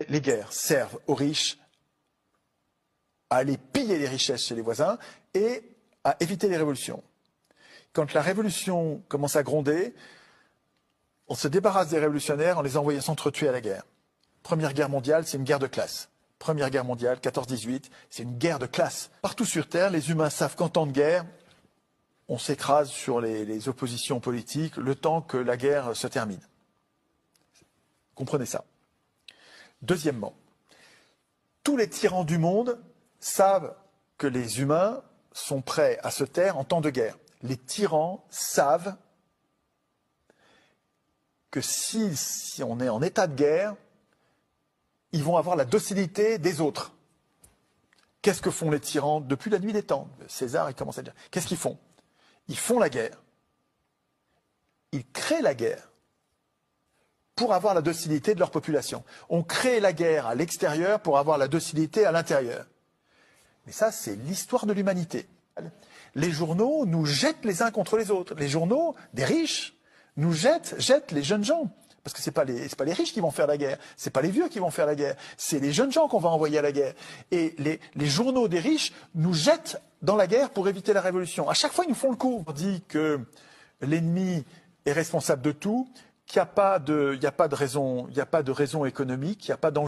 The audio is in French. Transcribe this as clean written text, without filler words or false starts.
Les guerres servent aux riches à aller piller les richesses chez les voisins et à éviter les révolutions. Quand la révolution commence à gronder, on se débarrasse des révolutionnaires en les envoyant s'entretuer à la guerre. Première guerre mondiale, c'est une guerre de classe. Première guerre mondiale, 14-18, c'est une guerre de classe. Partout sur Terre, les humains savent qu'en temps de guerre, on s'écrase sur les oppositions politiques le temps que la guerre se termine. Comprenez ça. Deuxièmement, tous les tyrans du monde savent que les humains sont prêts à se taire en temps de guerre. Les tyrans savent que si on est en état de guerre, ils vont avoir la docilité des autres. Qu'est-ce que font les tyrans depuis la nuit des temps? César, il commence à dire. Qu'est-ce qu'ils font? Ils font la guerre. Ils créent la guerre pour avoir la docilité de leur population. On crée la guerre à l'extérieur pour avoir la docilité à l'intérieur. Mais ça, c'est l'histoire de l'humanité. Les journaux nous jettent les uns contre les autres. Les journaux des riches nous jettent les jeunes gens. Parce que c'est pas les riches qui vont faire la guerre, c'est pas les vieux qui vont faire la guerre, c'est les jeunes gens qu'on va envoyer à la guerre. Et les journaux des riches nous jettent dans la guerre pour éviter la révolution. À chaque fois, ils nous font le coup. On dit que l'ennemi est responsable de tout, qu'il n'y a pas de raison économique, il n'y a pas d'enjeu.